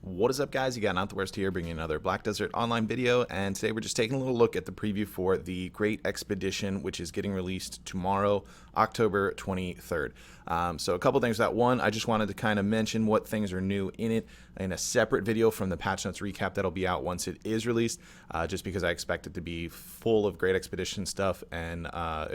What is up, guys? You got Not the Worst here, bringing another Black Desert Online video, and today we're just taking a little look at the preview for the Great Expedition, which is getting released tomorrow, October 23rd. So a couple things. One, I just wanted to kind of mention what things are new in it in a separate video from the patch notes recap that'll be out once it is released, just because I expect it to be full of Great Expedition stuff, and I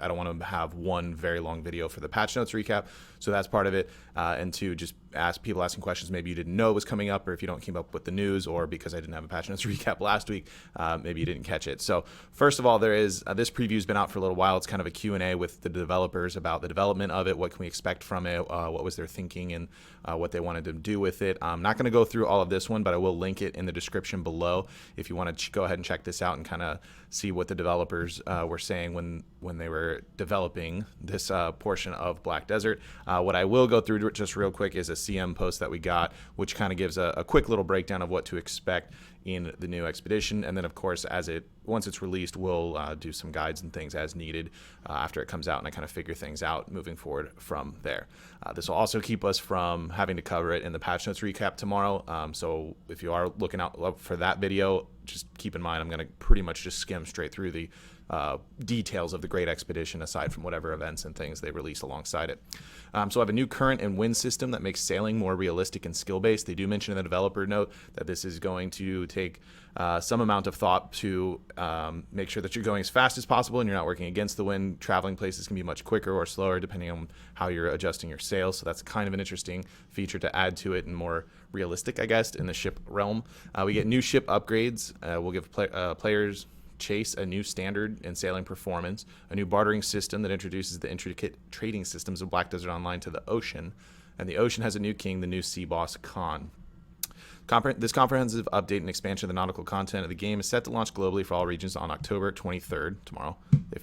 don't want to have one very long video for the patch notes recap, so that's part of it. And two, just people asking questions maybe you didn't know it was coming up, or if you don't keep up with the news, or because I didn't have a patch notes recap last week, maybe you didn't catch it. So first of all, there is this preview's been out for a little while. It's kind of a Q&A with the developers about the development of it, what can we expect from it, what was their thinking, and what they wanted to do with it. I'm not going to go through all of this one, but I will link it in the description below if you want to go ahead and check this out and kind of see what the developers were saying when they were developing this portion of Black Desert. What I will go through just real quick is a CM post that we got, which kind of gives a quick little breakdown of what to expect in the new expedition, and then of course once it's released, we'll do some guides and things as needed after it comes out, and I kind of figure things out moving forward from there. This will also keep us from having to cover it in the patch notes recap tomorrow, so if you are looking out for that video, just keep in mind I'm going to pretty much just skim straight through the details of the Great Expedition aside from whatever events and things they release alongside it. So I have a new current and wind system that makes sailing more realistic and skill-based. They do mention in the developer note that this is going to take some amount of thought to make sure that you're going as fast as possible and you're not working against the wind. Traveling places can be much quicker or slower depending on how you're adjusting your sails, so that's kind of an interesting feature to add to it and more realistic, I guess, in the ship realm. We get new ship upgrades. We'll give players Chase a new standard in sailing performance, a new bartering system that introduces the intricate trading systems of Black Desert Online to the ocean, and the ocean has a new king, the new sea boss Khan. This comprehensive update and expansion of the nautical content of the game is set to launch globally for all regions on October 23rd, tomorrow,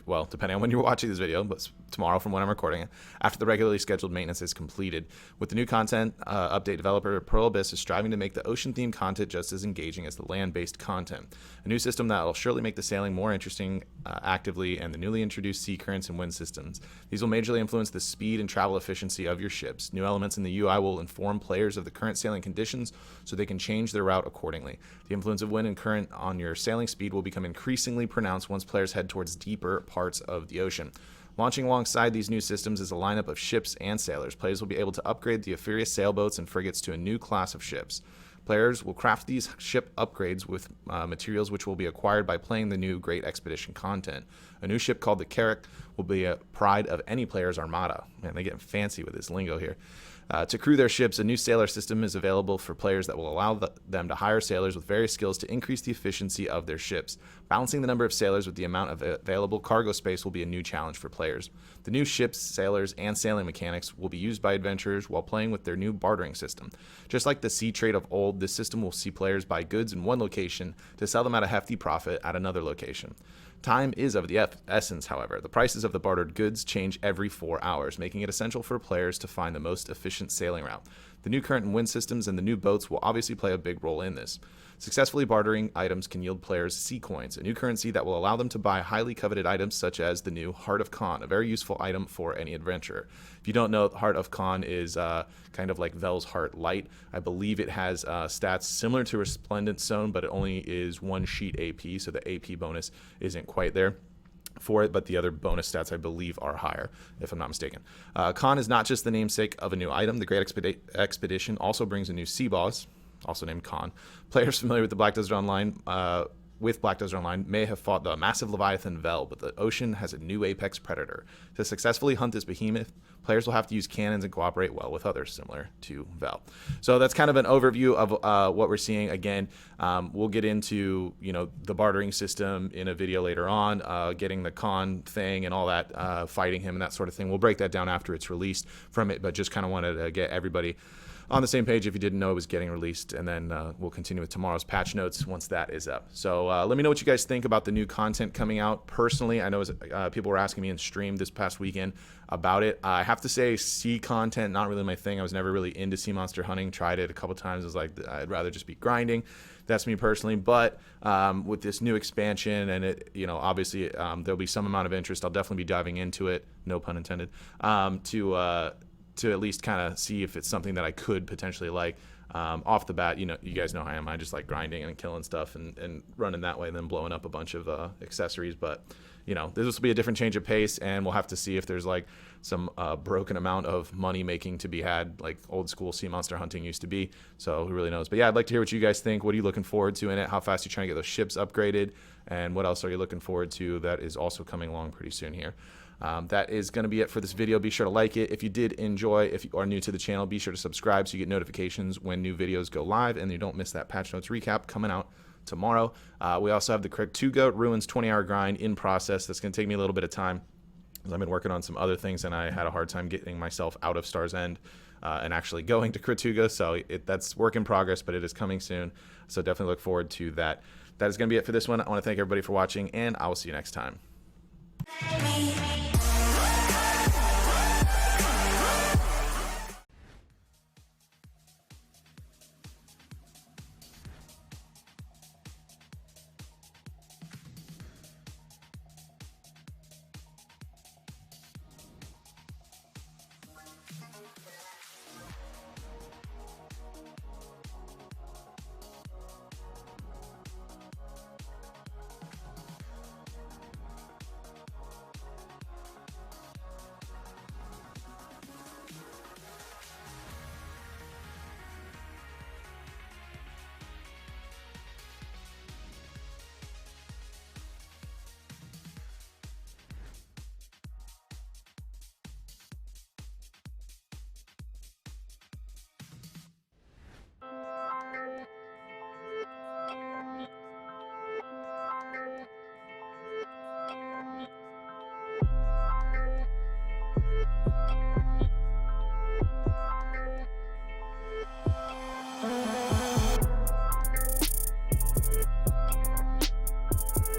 well, depending on when you're watching this video, but tomorrow from when I'm recording it, after the regularly scheduled maintenance is completed. With the new content update, developer Pearl Abyss is striving to make the ocean-themed content just as engaging as the land-based content. A new system that will surely make the sailing more interesting actively, and the newly introduced sea currents and wind systems. These will majorly influence the speed and travel efficiency of your ships. New elements in the UI will inform players of the current sailing conditions so they can change their route accordingly. The influence of wind and current on your sailing speed will become increasingly pronounced once players head towards deeper parts of the ocean. Launching alongside these new systems is a lineup of ships and sailors. Players will be able to upgrade the Ephirius sailboats and frigates to a new class of ships. Players will craft these ship upgrades with materials which will be acquired by playing the new Great Expedition content. A new ship called the Carrack will be a pride of any player's armada. Man, they're getting fancy with this lingo here. To crew their ships, a new sailor system is available for players that will allow them to hire sailors with various skills to increase the efficiency of their ships. Balancing the number of sailors with the amount of available cargo space will be a new challenge for players. The new ships, sailors, and sailing mechanics will be used by adventurers while playing with their new bartering system. Just like the sea trade of old, this system will see players buy goods in one location to sell them at a hefty profit at another location. Time is of the essence, however. The prices of the bartered goods change every 4 hours, making it essential for players to find the most efficient sailing route. The new current and wind systems and the new boats will obviously play a big role in this. Successfully bartering items can yield players sea coins, a new currency that will allow them to buy highly coveted items such as the new Heart of Khan, a very useful item for any adventurer. If you don't know, Heart of Khan is kind of like Vel's Heart Light. I believe it has stats similar to Resplendent Zone, but it only is 1 sheet AP, so the AP bonus isn't quite there for it, but the other bonus stats I believe are higher, if I'm not mistaken. Khan is not just the namesake of a new item. The Great Expedition also brings a new sea boss, also named Khan. Players familiar with the Black Desert Online may have fought the massive Leviathan Vel, but the ocean has a new apex predator. To successfully hunt this behemoth, players will have to use cannons and cooperate well with others similar to Vel. So that's kind of an overview of what we're seeing. Again, we'll get into the bartering system in a video later on, getting the Khan thing and all that, fighting him and that sort of thing. We'll break that down after it's released from it, but just kind of wanted to get everybody on the same page if you didn't know it was getting released, and then we'll continue with tomorrow's patch notes once that is up. So let me know what you guys think about the new content coming out. Personally, I know people were asking me in stream this past weekend about it. I have to say, sea content, not really my thing. I was never really into sea monster hunting. Tried it a couple times. I was like, I'd rather just be grinding. That's me personally. But with this new expansion, and it, obviously there'll be some amount of interest. I'll definitely be diving into it. No pun intended. To at least kind of see if it's something that I could potentially like. Off the bat, you guys know how I am. I just like grinding and killing stuff and running that way, and then blowing up a bunch of accessories. But this will be a different change of pace, and we'll have to see if there's like some broken amount of money making to be had, like old school sea monster hunting used to be. So who really knows? But yeah, I'd like to hear what you guys think. What are you looking forward to in it? How fast are you trying to get those ships upgraded? And what else are you looking forward to that is also coming along pretty soon here? That is going to be it for this video. Be sure to like it. If you did enjoy, if you are new to the channel, be sure to subscribe so you get notifications when new videos go live and you don't miss that patch notes recap coming out tomorrow. We also have the Kratooga Ruins 20-hour grind in process. That's going to take me a little bit of time because I've been working on some other things and I had a hard time getting myself out of Star's End and actually going to Kratooga. So that's work in progress, but it is coming soon. So definitely look forward to that. That is going to be it for this one. I want to thank everybody for watching, and I will see you next time.